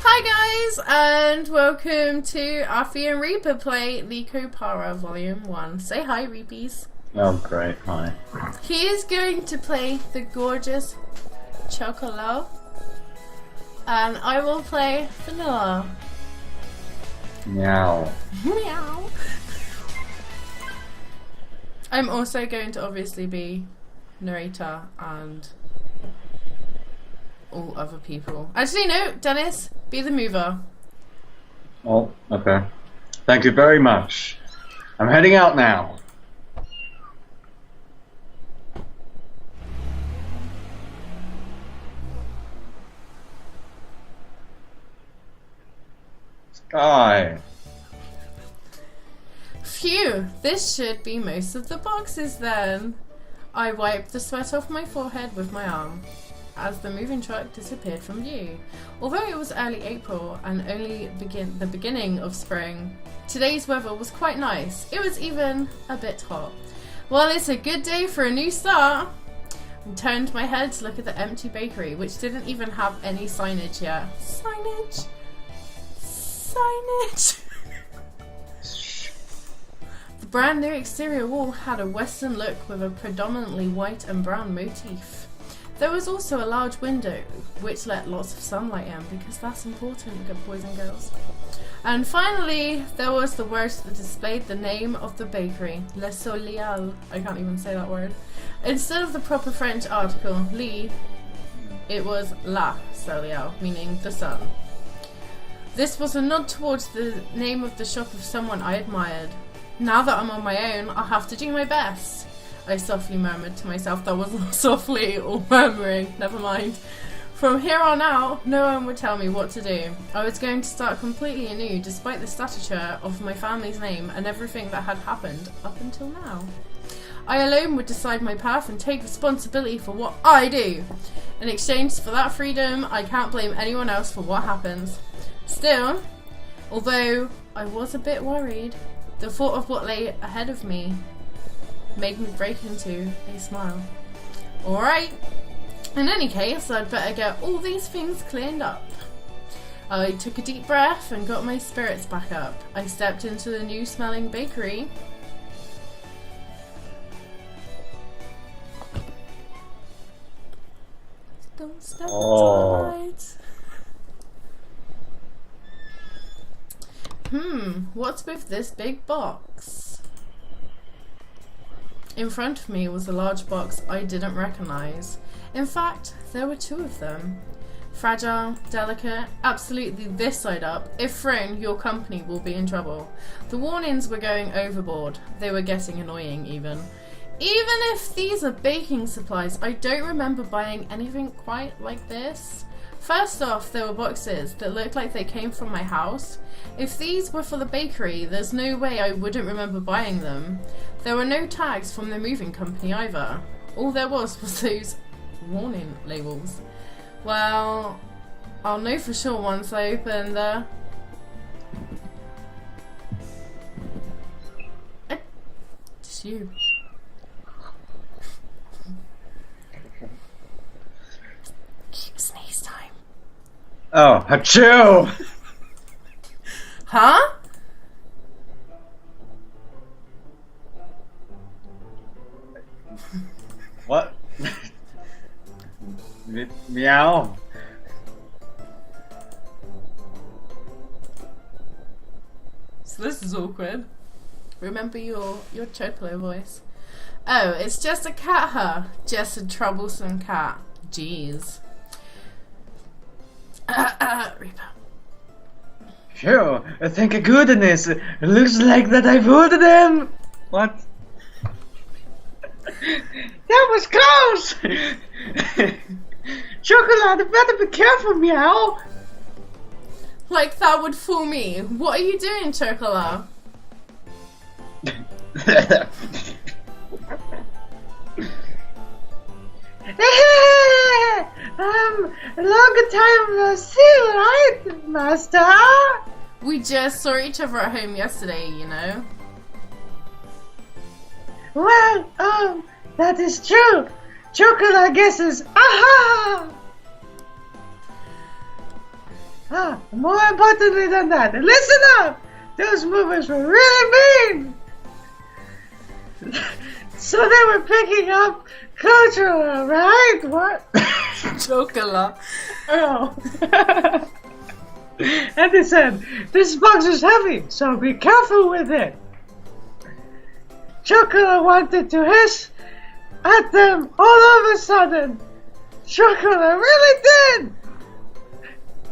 Hi guys, and welcome to Athy and Reaper play Nekopara Volume 1. Say hi, Reepies. Oh great, hi. He is going to play the gorgeous Chocola, and I will play Vanilla. Meow. Meow. I'm also going to obviously be narrator and all other people. Actually, no, Dennis, be the mover. Oh, okay. Thank you very much. I'm heading out now. Sky. Phew, this should be most of the boxes then. I wiped the sweat off my forehead with my arm as the moving truck disappeared from view. Although it was early April and only the beginning of spring, today's weather was quite nice. It was even a bit hot. Well, it's a good day for a new start. I turned my head to look at the empty bakery, which didn't even have any signage yet. Signage? Signage? The brand new exterior wall had a western look with a predominantly white and brown motif. There was also a large window which let lots of sunlight in, because that's important, good boys and girls. And finally, there was the word that displayed the name of the bakery, Le Soleil. I can't even say that word. Instead of the proper French article, Le, it was La Soleil, meaning the sun. This was a nod towards the name of the shop of someone I admired. Now that I'm on my own, I'll have to do my best. I softly murmured to myself. That wasn't softly or murmuring, never mind. From here on out, no one would tell me what to do. I was going to start completely anew, despite the stature of my family's name and everything that had happened up until now. I alone would decide my path and take responsibility for what I do. In exchange for that freedom, I can't blame anyone else for what happens. Still, although I was a bit worried, the thought of what lay ahead of me made me break into a smile. Alright, in any case, I'd better get all these things cleaned up. I took a deep breath and got my spirits back up. I stepped into the new smelling bakery. Don't step into the light. What's with this big box? In front of me was a large box I didn't recognize. In fact, there were two of them. Fragile, delicate, absolutely this side up. If thrown, your company will be in trouble. The warnings were going overboard. They were getting annoying even. Even if these are baking supplies, I don't remember buying anything quite like this. First off, there were boxes that looked like they came from my house. If these were for the bakery, there's no way I wouldn't remember buying them. There were no tags from the moving company either. All there was those warning labels. Well, I'll know for sure once I open the... It's you. Cute sneeze time. Oh, achoo! Huh? What? Meow. So this is awkward. Remember your Chocola voice. Oh, it's just a cat, huh? Just a troublesome cat. Jeez. Reaper. Phew, thank goodness. It looks like that I voted him. What? That was close! Chocolate, better be careful, meow! Like that would fool me. What are you doing, Chocola? A long time no see, right, master? We just saw each other at home yesterday, you know. Well, that is true. Chocola guesses. Aha! More importantly than that, listen up! Those movers were really mean! So they were picking up Chocola, right? What? Chocola. Oh. And they said, this box is heavy, so be careful with it. Chocola wanted to hiss at them all of a sudden. Chocola really did!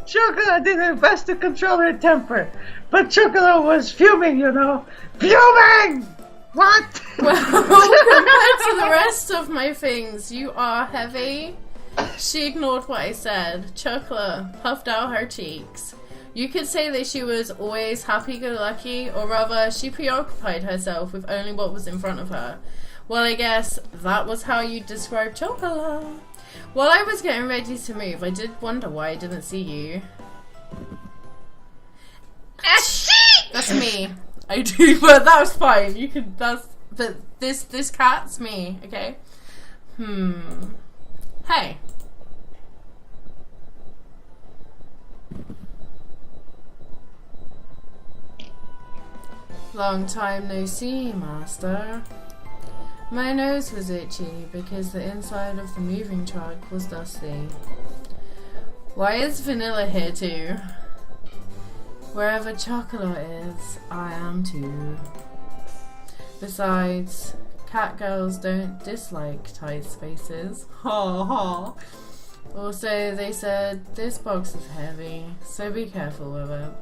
Chocola did her best to control her temper, but Chocola was fuming, you know. Fuming! What? Well, compared to the rest of my things, you are heavy. She ignored what I said. Chocola puffed out her cheeks. You could say that she was always happy-go-lucky, or rather, she preoccupied herself with only what was in front of her. Well, I guess that was how you describe Chocola. While I was getting ready to move, I did wonder why I didn't see you. That's me. I do, but that was fine. You can. But this cat's me. Okay. Hey. Long time no see, Master. My nose was itchy because the inside of the moving truck was dusty. Why is Vanilla here too? Wherever Chocola is, I am too. Besides, cat girls don't dislike tight spaces. Ha ha. Also, they said this box is heavy, so be careful with it.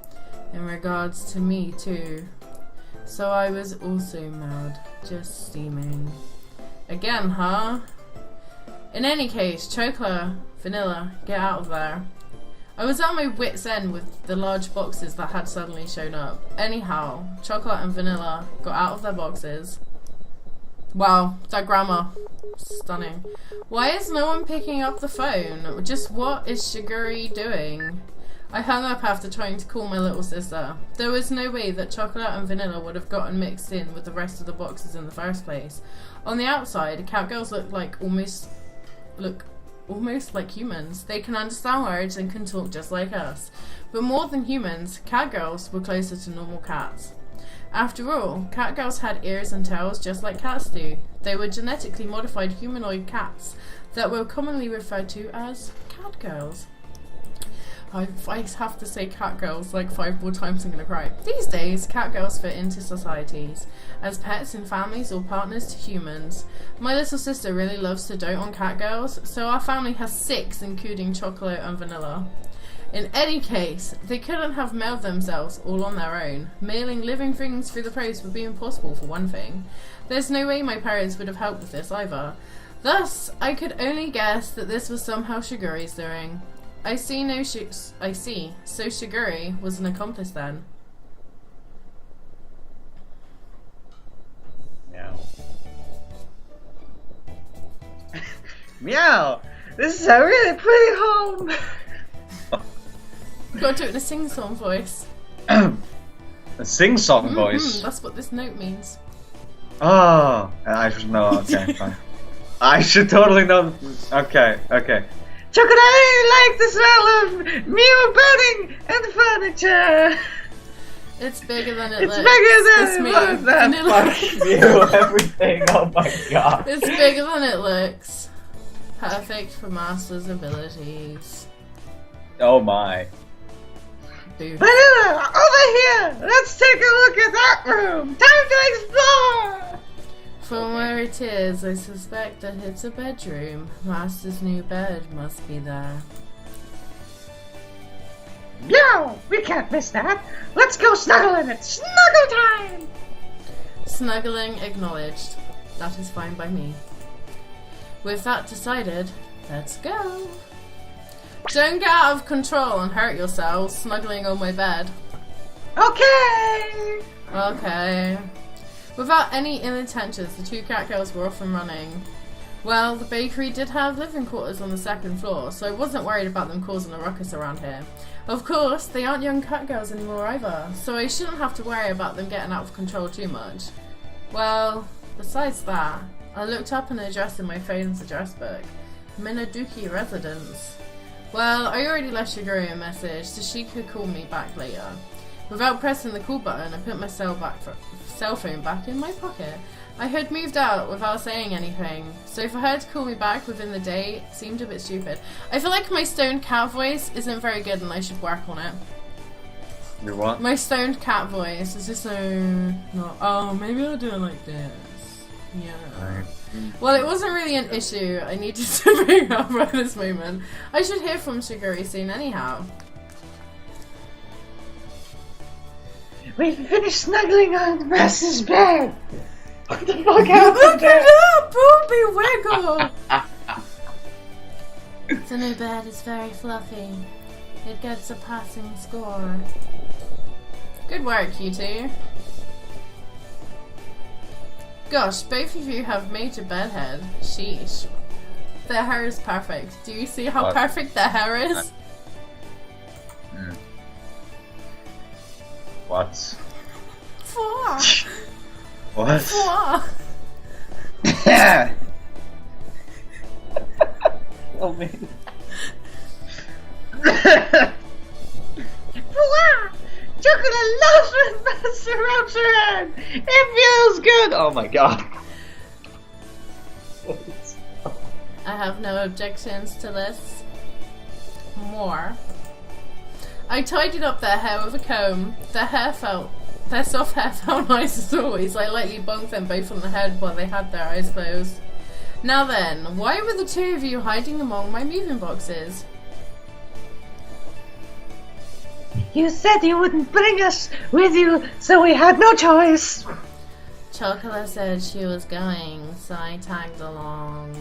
In regards to me too. So I was also mad, just steaming. Again, huh? In any case, Chocola, Vanilla, get out of there. I was at my wit's end with the large boxes that had suddenly shown up. Anyhow, Chocola and Vanilla got out of their boxes. Wow, that grammar. Stunning. Why is no one picking up the phone? Just what is Shiguri doing? I hung up after trying to call my little sister. There was no way that Chocolate and Vanilla would have gotten mixed in with the rest of the boxes in the first place. On the outside, cat girls look almost like humans. They can understand words and can talk just like us. But more than humans, cat girls were closer to normal cats. After all, cat girls had ears and tails just like cats do. They were genetically modified humanoid cats that were commonly referred to as cat girls. I have to say cat girls like 5 more times, I'm gonna cry. These days, cat girls fit into societies, as pets in families or partners to humans. My little sister really loves to dote on cat girls, so our family has 6, including Chocolate and Vanilla. In any case, they couldn't have mailed themselves all on their own. Mailing living things through the post would be impossible for one thing. There's no way my parents would have helped with this either. Thus, I could only guess that this was somehow Shiguri's doing. I see. So Shiguri was an accomplice then. Meow. Meow! This is a really pretty home! You gotta do it in a sing-song voice. A sing-song voice? That's what this note means. Oh, I should know. Okay, fine. I should totally know. Okay. Chocolate, I like the smell of new bedding and furniture. It's bigger than it It's looks. bigger than It's me. fuck you, everything. Oh my god. It's bigger than it looks. Perfect for Master's abilities. Oh my. Dude. Vanilla, over here! Let's take a look at that room! Time to explore! From where it is, I suspect that it's a bedroom. Master's new bed must be there. No! We can't miss that! Let's go snuggle in it! Snuggle time! Snuggling acknowledged. That is fine by me. With that decided, let's go. Don't get out of control and hurt yourselves snuggling on my bed. Okay! Okay. Without any ill intentions, the 2 cat girls were off and running. Well, the bakery did have living quarters on the 2nd floor, so I wasn't worried about them causing a ruckus around here. Of course, they aren't young cat girls anymore either, so I shouldn't have to worry about them getting out of control too much. Well, besides that, I looked up an address in my phone's address book. Minaduki Residence. Well, I already left Shiguri a message, so she could call me back later. Without pressing the call button, I put my cell phone back in my pocket. I had moved out without saying anything, so for her to call me back within the day seemed a bit stupid. I feel like my stoned cat voice isn't very good and I should work on it. Your what? My stoned cat voice is just so not. Oh, maybe I'll do it like this. Yeah. Right. Well, it wasn't really an issue I needed to bring up at this moment. I should hear from Shiguri soon anyhow. We finished snuggling on the master's bed. What the fuck happened Look there? it up, Booby Wiggle! The new bed is very fluffy. It gets a passing score. Good work, you two. Gosh, both of you have major bedhead. Sheesh. Their hair is perfect. Do you see how What? perfect their hair is? What? Fwah! What? Fwah! Oh man. Chocola loves when Master rubs her hand. It feels good. Oh my god. I have no objections to this. More. I tidied up their hair with a comb. Their soft hair felt nice as always. I lightly bonked them both on the head while they had their eyes closed. Now then, why were the two of you hiding among my moving boxes? You said you wouldn't bring us with you, so we had no choice. Chocola said she was going, so I tagged along.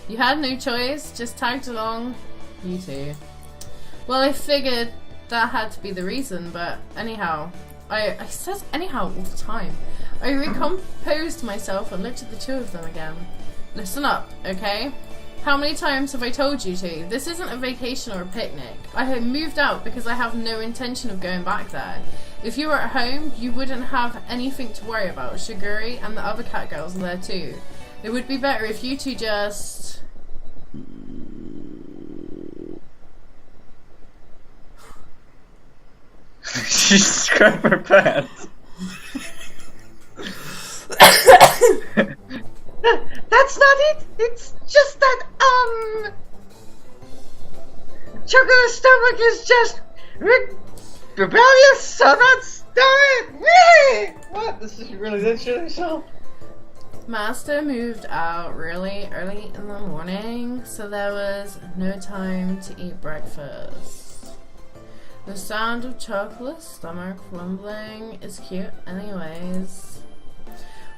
You had no choice, just tagged along? You two. Well, I figured that had to be the reason, but anyhow, I said anyhow all the time. I recomposed myself and looked at the two of them again. Listen up, okay? How many times have I told you to? This isn't a vacation or a picnic. I have moved out because I have no intention of going back there. If you were at home, you wouldn't have anything to worry about. Shiguri and the other cat girls are there too. It would be better if you two just... She scrubbed her pants. That's not it. It's just that, Chocola's stomach is just rebellious, so that's it. Really? What? This is really literally so. Master moved out really early in the morning, so there was no time to eat breakfast. The sound of Chocola's stomach rumbling is cute anyways.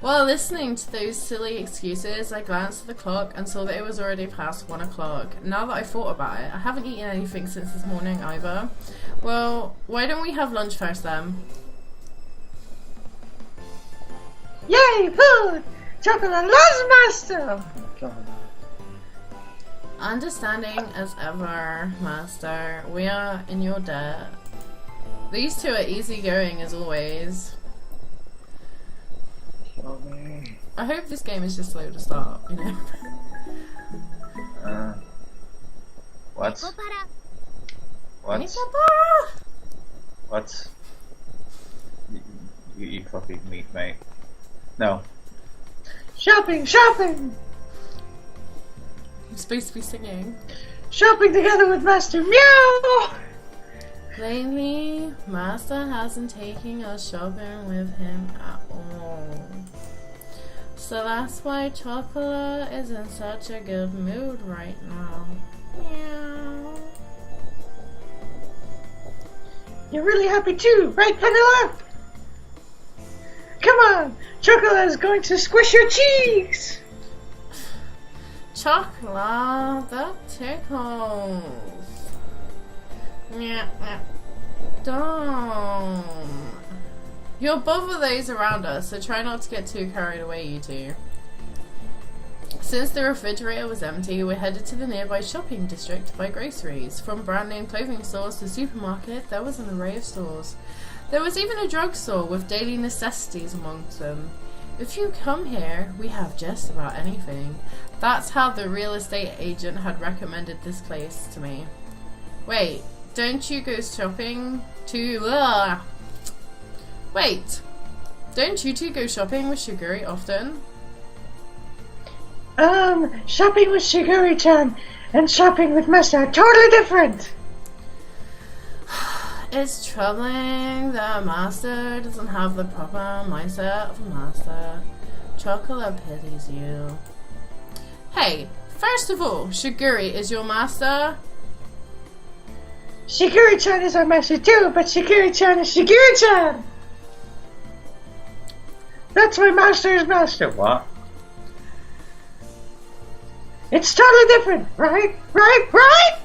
While listening to those silly excuses, I glanced at the clock and saw that it was already past 1 o'clock. Now that I thought about it, I haven't eaten anything since this morning either. Well, why don't we have lunch first then? Yay, food! Chocolate loves Master! Oh my god. Understanding as ever, Master. We are in your debt. These two are easygoing as always. I hope this game is just slow to start, you know? What? Nekopara. What? Nekopara! What? You eat fucking meat, mate. No. Shopping, shopping! You're supposed to be singing. Shopping together with Master. Meow! Lately, Master hasn't taken us shopping with him at all. So that's why Chocola is in such a good mood right now. Meow. You're really happy too, right, Vanilla? Come on! Chocola is going to squish your cheeks! Chocola, that tickles. Yeah, don't. You'll bother those around us, so try not to get too carried away, you two. Since the refrigerator was empty, we headed to the nearby shopping district to buy groceries. From brand name clothing stores to supermarket, there was an array of stores. There was even a drugstore with daily necessities amongst them. If you come here, we have just about anything. That's how the real estate agent had recommended this place to me. Wait, don't you go shopping to... Wait, don't you two go shopping with Shiguri often? Shopping with Shiguri-chan and shopping with Master are totally different. It's troubling that Master doesn't have the proper mindset of a master. Chocola pities you. Hey, first of all, Shiguri is your master? Shiguri-chan is our master too, but Shiguri-chan is Shiguri-chan! That's why master is master. What? It's totally different, right? Right?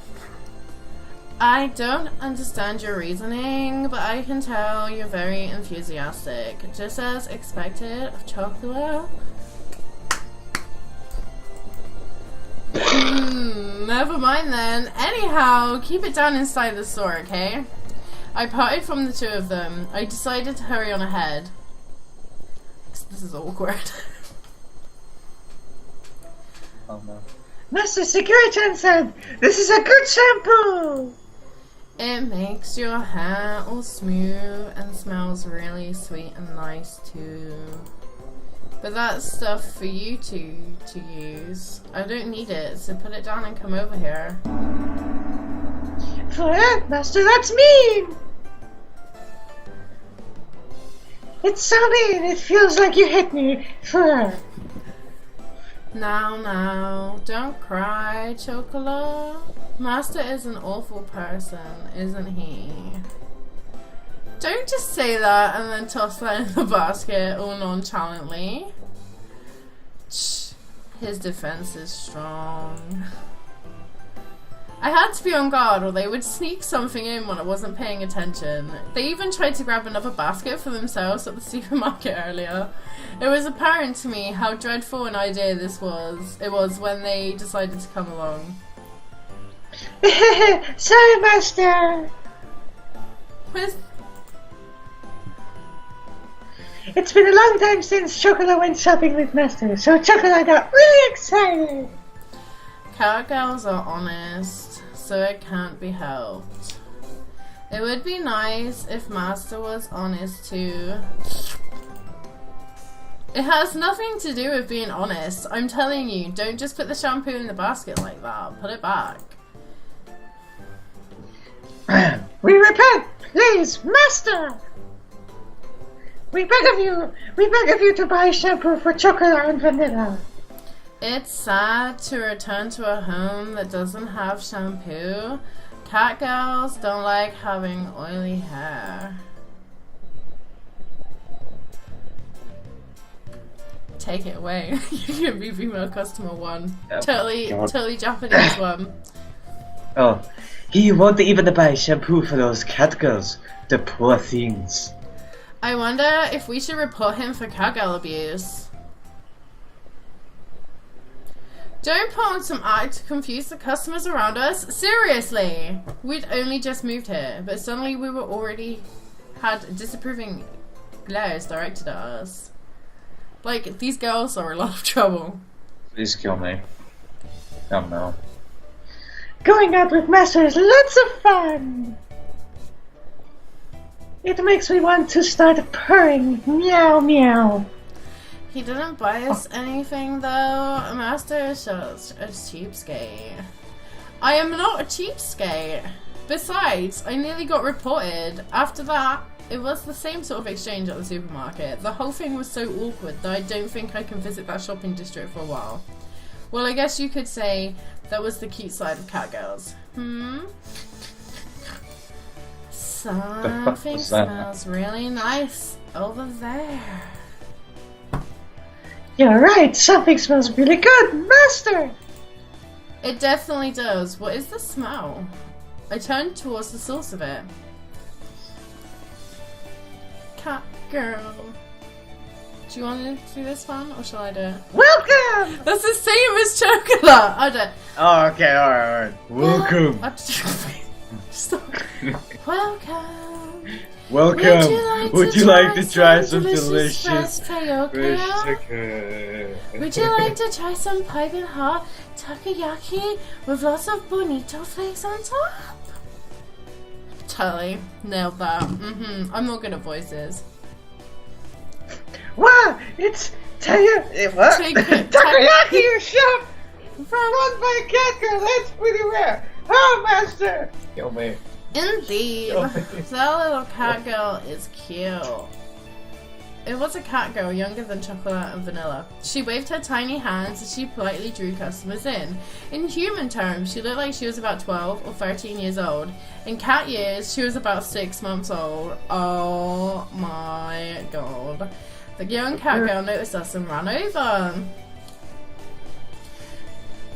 I don't understand your reasoning, but I can tell you're very enthusiastic, just as expected of Chocola. Never mind then. Anyhow, keep it down inside the store, okay? I parted from the two of them. I decided to hurry on ahead. This is awkward. Oh no. Master Shiguri-chan said, this is a good shampoo! It makes your hair all smooth and smells really sweet and nice too. But that's stuff for you two to use. I don't need it, so put it down and come over here. What? Master, that's mean! It's so mean, it feels like you hit me. Now, don't cry, Chocola. Master is an awful person, isn't he? Don't just say that and then toss that in the basket all nonchalantly. Shh, his defense is strong. I had to be on guard or they would sneak something in when I wasn't paying attention. They even tried to grab another basket for themselves at the supermarket earlier. It was apparent to me how dreadful an idea it was when they decided to come along. Sorry, Master. It's been a long time since Chocola went shopping with Master, so Chocola got really excited. Cat girls are honest, so it can't be helped. It would be nice if Master was honest too. It has nothing to do with being honest. I'm telling you, don't just put the shampoo in the basket like that. Put it back. We repent, please, Master! We beg of you to buy shampoo for Chocola and Vanilla. It's sad to return to a home that doesn't have shampoo. Cat girls don't like having oily hair. Take it away. You can be female customer one. Oh, totally Japanese one. Oh, he won't even buy shampoo for those cat girls. The poor things. I wonder if we should report him for cat girl abuse. Don't put on some act to confuse the customers around us. Seriously! We'd only just moved here, but suddenly we were already had disapproving glares directed at us. Like, these girls are a lot of trouble. Please kill me. Oh no. Going out with Master is lots of fun! It makes me want to start purring. Meow meow. He didn't buy us anything though. Master is just a cheapskate. I am not a cheapskate. Besides, I nearly got reported. After that, it was the same sort of exchange at the supermarket. The whole thing was so awkward that I don't think I can visit that shopping district for a while. Well, I guess you could say that was the cute side of cat girls. Something smells really nice over there. You're right, something smells really good, Master! It definitely does. What is the smell? I turned towards the source of it. Cat girl. Do you want to do this one, or shall I do it? Welcome! That's the same as Chocola! I don't. Oh, okay, alright. Welcome. Stop. Welcome. Welcome. Would you like to try some delicious delicious takoyaki? Would you like to try some piping hot takoyaki with lots of bonito flakes on top? Totally nailed that. I'm not good at voices. Wow, it's takoyaki shop run by a cat girl. That's pretty rare. Oh, master. Yo, man. Indeed. That little cat girl is cute. It was a cat girl younger than Chocola and Vanilla. She waved her tiny hands as she politely drew customers in. In human terms, she looked like she was about 12 or 13 years old. In cat years, she was about 6 months old. Oh my god. The young cat girl noticed us and ran over.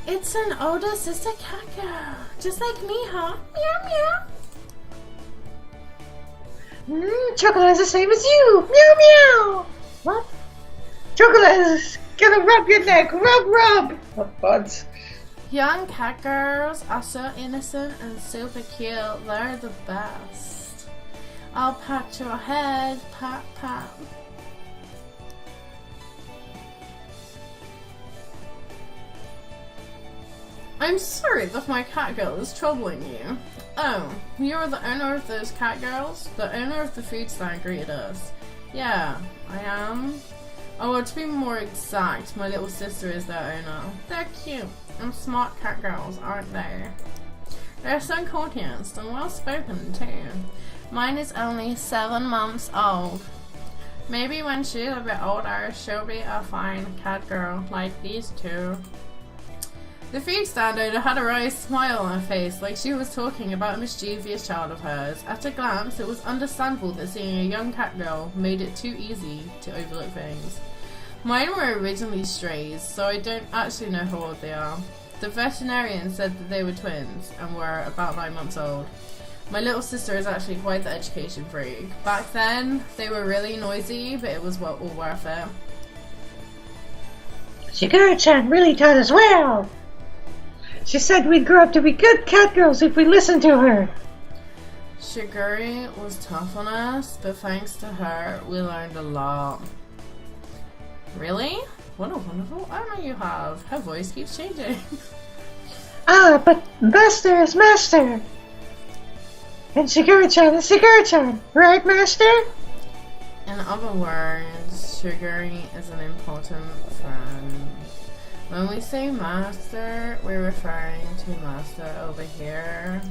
It's an older sister cat girl. Just like me, huh? Meow meow. Chocolate is the same as you. Meow meow. What? Chocolate is gonna rub your neck. Rub. What buds? Young cat girls are so innocent and super cute. They're the best. I'll pat your head. Pat pat. I'm sorry that my cat girl is troubling you. Oh, you're the owner of those cat girls? The owner of the food stand greeted us. Yeah, I am. Oh, well, to be more exact, my little sister is their owner. They're cute and smart cat girls, aren't they? They're so courteous and well spoken too. Mine is only 7 months old. Maybe when she's a bit older, she'll be a fine cat girl like these two. The food stand owner had a wry smile on her face, like she was talking about a mischievous child of hers. At a glance, it was understandable that seeing a young cat girl made it too easy to overlook things. Mine were originally strays, so I don't actually know how old they are. The veterinarian said that they were twins and were about 9 months old. My little sister is actually quite the education freak. Back then, they were really noisy, but it was all worth it. Shiguro-chan really taught us well. She said we'd grow up to be good cat girls if we listened to her. Shiguri was tough on us, but thanks to her, we learned a lot. Really? What a wonderful honor you have. Her voice keeps changing. Ah, but Master is Master. And Shiguro-chan is Shiguro-chan. Right, Master? In other words, Shiguri is an important friend. When we say master, we're referring to master over here.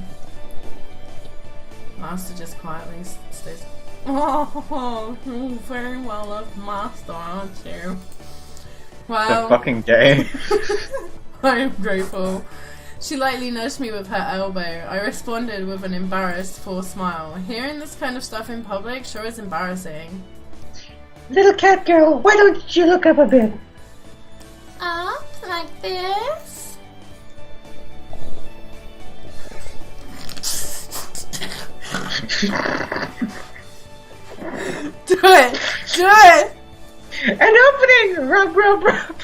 Master just quietly stays. Oh, you very well loved master, aren't you? Wow. They're fucking gay. I am grateful. She lightly nudged me with her elbow. I responded with an embarrassed, forced smile. Hearing this kind of stuff in public sure is embarrassing. Little cat girl, why don't you look up a bit? Up like this? Do it! Do it! An opening! Rub, rub, rub!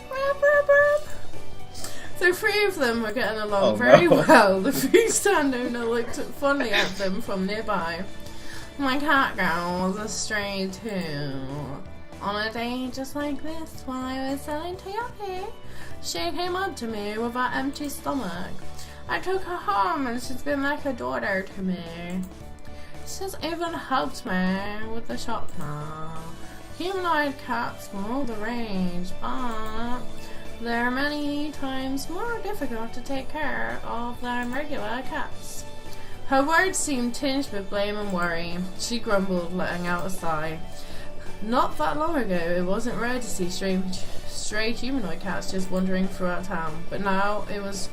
Rub, rub, rub. The 3 of them were getting along very well. The food stand owner looked fondly at them from nearby. My cat girl was a stray too. On a day just like this, while I was selling takoyaki, she came up to me with an empty stomach. I took her home and she's been like a daughter to me. She's even helped me with the shop now. Humanoid cats were all the rage, but they're many times more difficult to take care of than regular cats. Her words seemed tinged with blame and worry. She grumbled, letting out a sigh. Not that long ago, it wasn't rare to see stray humanoid cats just wandering throughout town, but now it was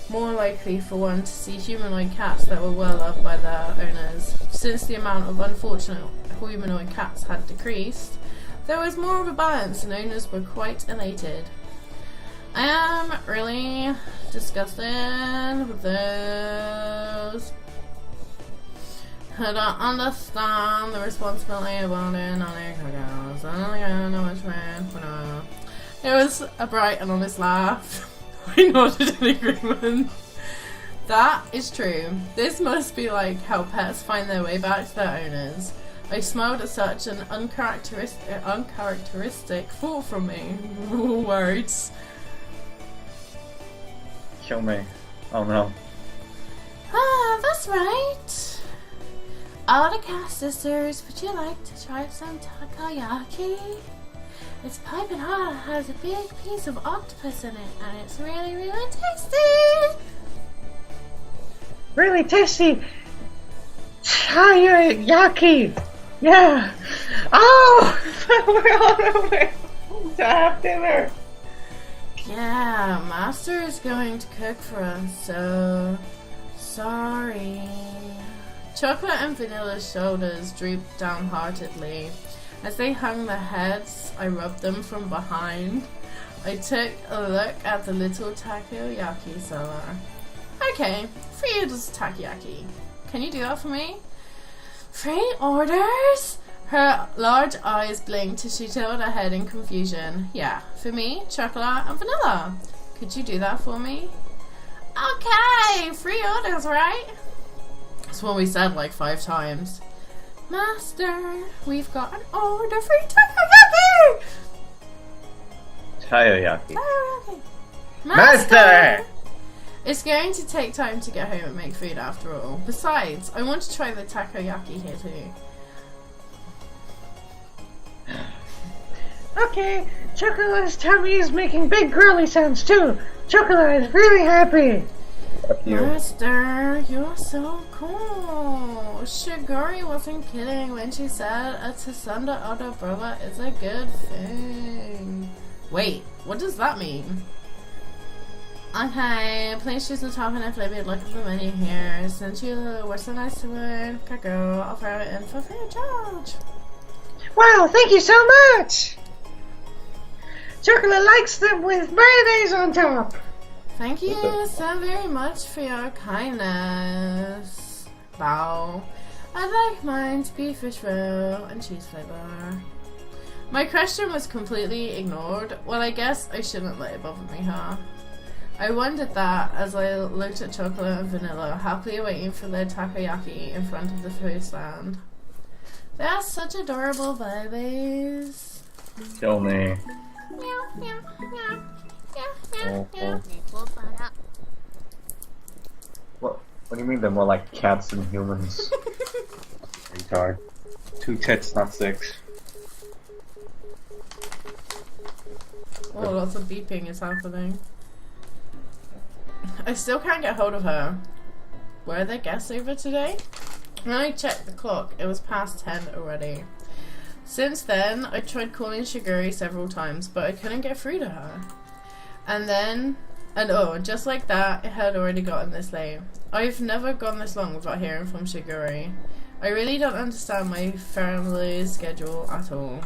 more likely for one to see humanoid cats that were well loved by their owners. Since the amount of unfortunate humanoid cats had decreased, there was more of a balance and owners were quite elated. I am really disgusted with those. I don't understand the responsibility of owning girls. I don't know which man. It was a bright and honest laugh. I nodded in agreement. That is true. This must be like how pets find their way back to their owners. I smiled at such an uncharacteristic thought from me. Words. Kill me. Oh no. Ah, that's right. All the cat sisters, would you like to try some takoyaki? It's piping hot and has a big piece of octopus in it, and it's really, really tasty. Really tasty. Takoyaki. Yeah. Oh, we're on our way to have dinner. Yeah, Master is going to cook for us, so sorry. Chocolate and Vanilla's shoulders drooped downheartedly. As they hung their heads, I rubbed them from behind. I took a look at the little takoyaki seller. Okay, 3 orders of takoyaki. Can you do that for me? 3 orders? Her large eyes blinked as she tilted her head in confusion. Yeah, for me, chocolate and vanilla. Could you do that for me? Okay, 3 orders, right? That's what we said like 5 times. Master, we've got an order for takoyaki! Takoyaki. Takoyaki. Master! It's going to take time to get home and make food after all. Besides, I want to try the takoyaki here too. Okay, Chocola's tummy is making big girly sounds too. Chocolate is really happy. Fuck you. Master, you're so cool. Shiguri wasn't kidding when she said a Tsunda older brother is a good thing. Wait, what does that mean? Okay, please choose the top and if maybe look at the menu here. Since you were so nice to me, Kakao, I'll throw it in for free of charge. Wow, thank you so much. Chocolate likes them with mayonnaise on top. Thank you so very much for your kindness. Bow. I'd like mine to be fish roll and cheese flavor. My question was completely ignored. Well, I guess I shouldn't let it bother me, huh? I wondered that as I looked at Chocolate and Vanilla, happily waiting for their takoyaki in front of the food stand. They are such adorable babies. Kill me. Meow, meow, meow. Oh. What do you mean they're more like cats than humans? Retard. 2 tits, not 6. Oh, lots of beeping is happening. I still can't get hold of her. Were there guests over today? When I checked the clock, it was past 10 already. Since then, I tried calling Shiguri several times, but I couldn't get through to her. And just like that, it had already gotten this late. I've never gone this long without hearing from Shiguri. I really don't understand my family's schedule at all.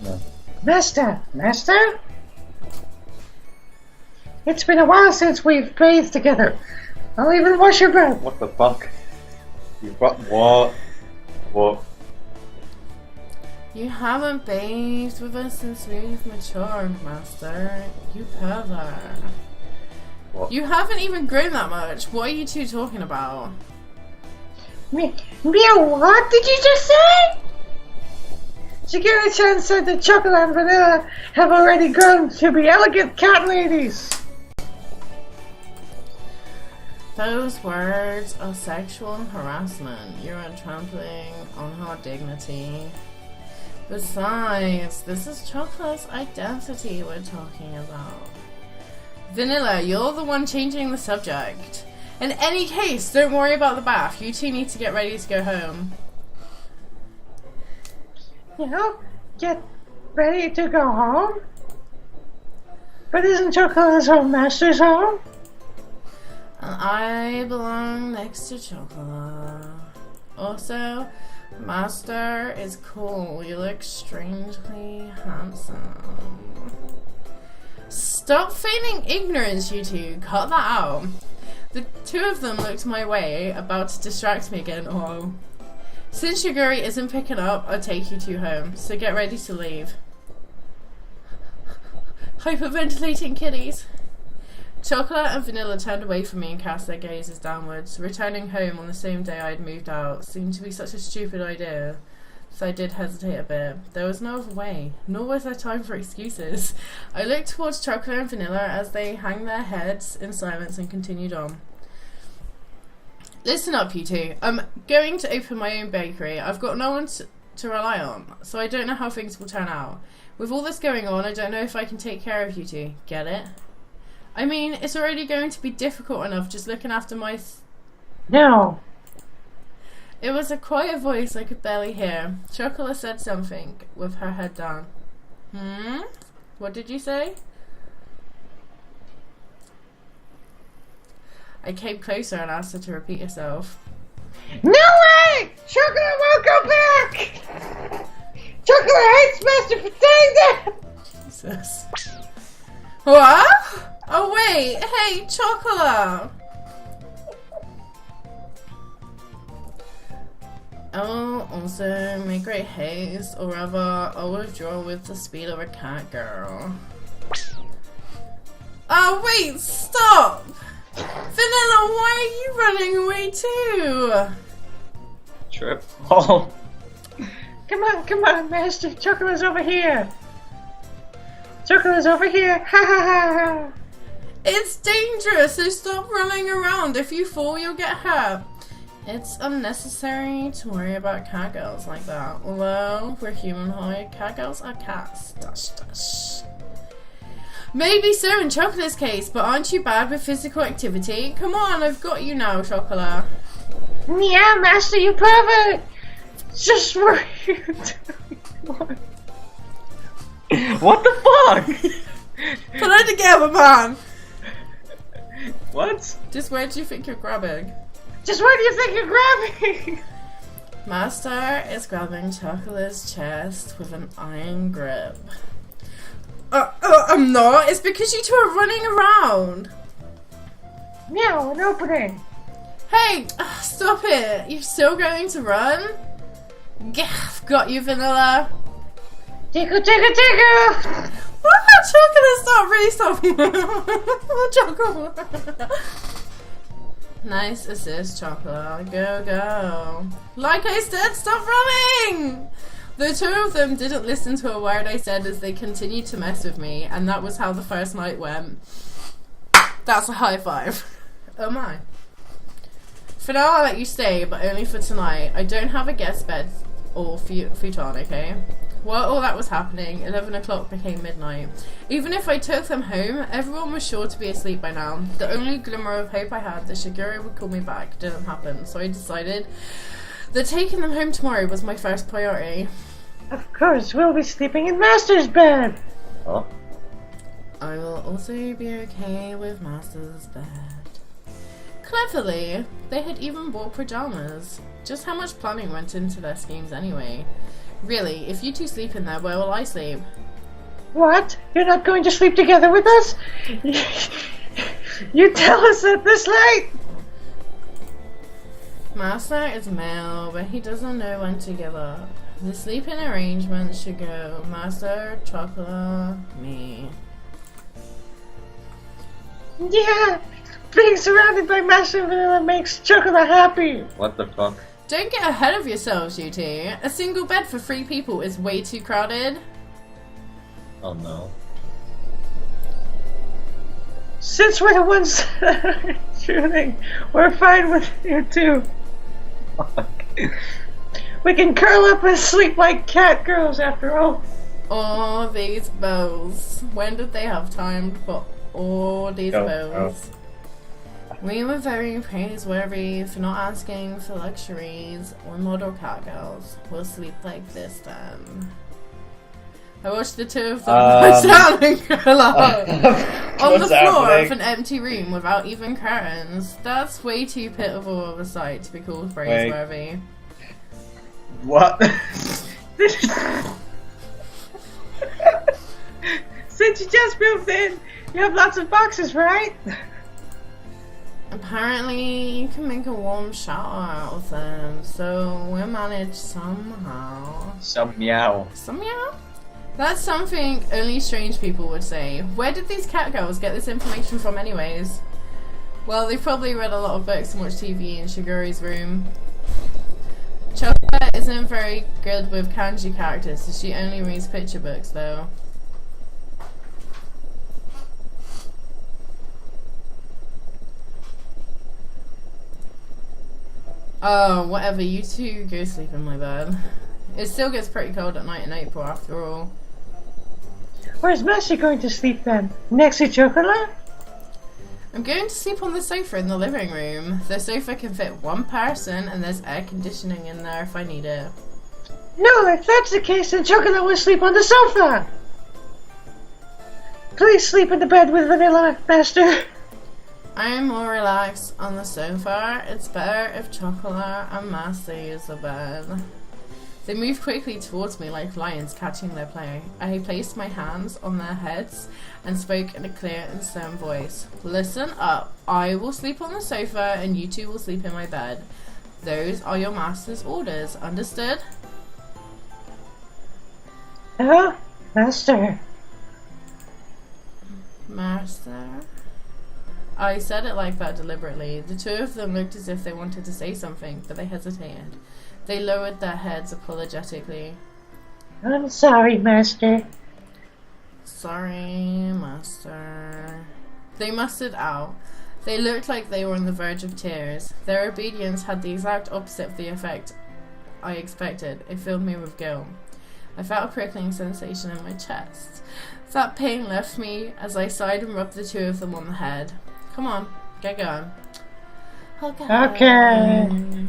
No. Master? It's been a while since we've bathed together. I'll even wash your butt. What the fuck? You what? What? You haven't bathed with us since we've matured, Master. You pervert. What? You haven't even grown that much. What are you two talking about? Meow, what did you just say? Shiguri-chan said that Chocolate and Vanilla have already grown to be elegant cat ladies. Those words are sexual harassment. You are trampling on her dignity. Besides, this is Chocolate's identity we're talking about. Vanilla, you're the one changing the subject. In any case, don't worry about the bath. You two need to get ready to go home. You know, get ready to go home? But isn't Chocolate's home Master's home? And I belong next to Chocola. Also, Master is cool. You look strangely handsome. Stop feigning ignorance, you two. Cut that out. The two of them looked my way, about to distract me again. Oh. Since Shiguri isn't picking up, I'll take you two home. So get ready to leave. Hyperventilating kitties. Chocolate and Vanilla turned away from me and cast their gazes downwards. Returning home on the same day I had moved out seemed to be such a stupid idea, so I did hesitate a bit. There was no other way, nor was there time for excuses. I looked towards Chocolate and Vanilla as they hung their heads in silence and continued on. Listen up, you two. I'm going to open my own bakery. I've got no one to rely on, so I don't know how things will turn out. With all this going on, I don't know if I can take care of you two. Get it? I mean, it's already going to be difficult enough just looking after my... No. It was a quiet voice I could barely hear. Chocola said something with her head down. What did you say? I came closer and asked her to repeat herself. No way! Chocolate won't go back! Chocolate hates Master for saying that! Jesus. What? Oh wait, hey, Chocola! I'll also make great haste, or rather, I'll withdraw with the speed of a cat girl. Oh wait, stop! Vanilla, why are you running away too? Trip. Oh. Come on, Master. Chocola's over here. Chocola's over here. Ha ha ha ha. It's dangerous, so stop running around. If you fall, you'll get hurt. It's unnecessary to worry about cat girls like that. Although we're humanoid, cat girls are cats. Dash dash. Maybe so in Chocola's case, but aren't you bad with physical activity? Come on, I've got you now, Chocola. Yeah, Master, you pervert! Just what you doing? What the fuck? Put it together, man! What? Just where do you think you're grabbing? Just where do you think you're grabbing? Master is grabbing Chocola's chest with an iron grip. I'm not. It's because you two are running around. Meow, an opening. Hey, stop it. You're still going to run? I've got you, Vanilla. Tickle, tickle, tickle. What about Chocolate? Stop, really stop. Chocolate. Nice assist, Chocolate. Go, go. Like I said, stop running. The two of them didn't listen to a word I said as they continued to mess with me, and that was how the first night went. That's a high five. Oh my. For now, I'll let you stay, but only for tonight. I don't have a guest bed or futon, okay? While all that was happening, 11 o'clock became midnight. Even if I took them home, everyone was sure to be asleep by now. The only glimmer of hope I had that Shigure would call me back didn't happen, so I decided that taking them home tomorrow was my first priority. Of course, we'll be sleeping in Master's bed. Oh. I will also be okay with Master's bed. Cleverly, they had even bought pajamas. Just how much planning went into their schemes anyway? Really, if you two sleep in there, where will I sleep? What? You're not going to sleep together with us? You tell us at this late? Master is male, but he doesn't know when to give up. The sleeping arrangement should go Master, Chocola, me. Yeah, being surrounded by Master and Vanilla makes Chocola happy. What the fuck? Don't get ahead of yourselves, you two. A single bed for 3 people is way too crowded. Oh no. Since we're the ones shooting, we're fine with you two. We can curl up and sleep like cat girls after all. All these bows. When did they have time for all these bows? We were very praiseworthy for not asking for luxuries or model cat girls. We'll sleep like this then. I watched the two of them lie down and curl up on the floor of an empty room without even curtains. That's way too pitiful of a sight to be called praiseworthy. What? Since you just moved in, you have lots of boxes, right? Apparently, you can make a warm shower out of them, so we'll manage somehow. Some meow. Somehow? That's something only strange people would say. Where did these cat girls get this information from anyways? Well, they've probably read a lot of books and watched TV in Shiguri's room. Chocola isn't very good with kanji characters, so she only reads picture books though. Oh, whatever, you two go sleep in my bed. It still gets pretty cold at night in April after all. Where's Master going to sleep then? Next to Chocola? I'm going to sleep on the sofa in the living room. The sofa can fit one person and there's air conditioning in there if I need it. No, if that's the case, then Chocola will sleep on the sofa! Please sleep in the bed with Vanilla, Master. I am more relaxed on the sofa. It's better if Chocola and Master use the bed. They moved quickly towards me like lions catching their prey. I placed my hands on their heads and spoke in a clear and stern voice. Listen up. I will sleep on the sofa and you two will sleep in my bed. Those are your master's orders. Understood? Oh, Master. Master? I said it like that deliberately. The two of them looked as if they wanted to say something, but they hesitated. They lowered their heads apologetically. I'm sorry, Master. Sorry, Master. They mustered out. They looked like they were on the verge of tears. Their obedience had the exact opposite of the effect I expected. It filled me with guilt. I felt a prickling sensation in my chest. That pain left me as I sighed and rubbed the two of them on the head. Come on, get going. Okay.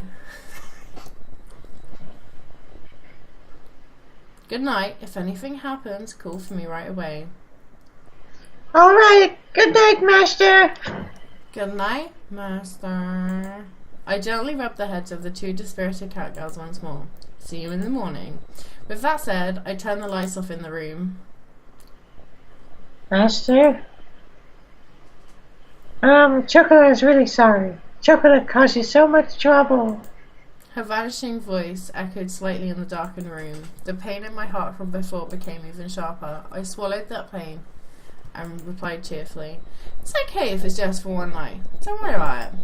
Good night. If anything happens, call for me right away. Alright, good night, Master. Good night, Master. I gently rubbed the heads of the two dispirited cat girls once more. See you in the morning. With that said, I turned the lights off in the room. Master? Chocola is really sorry. Chocola caused you so much trouble. Her vanishing voice echoed slightly in the darkened room. The pain in my heart from before became even sharper. I swallowed that pain and replied cheerfully, It's okay if it's just for one night. Don't worry about it.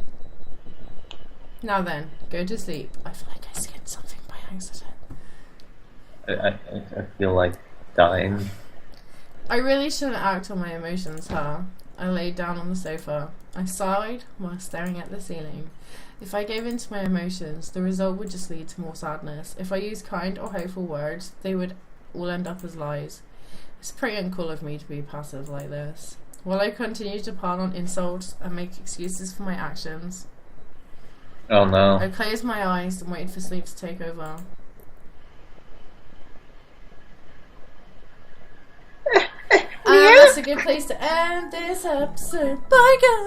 Now then, go to sleep. I feel like I skinned something by accident. I feel like dying. I really shouldn't act on my emotions, huh? I laid down on the sofa. I sighed while staring at the ceiling. If I gave in to my emotions, the result would just lead to more sadness. If I used kind or hopeful words, they would all end up as lies. It's pretty uncool of me to be passive like this. While I continued to pile on insults and make excuses for my actions, Oh no. I closed my eyes and waited for sleep to take over. And that's a good place to end this episode. Bye, guys!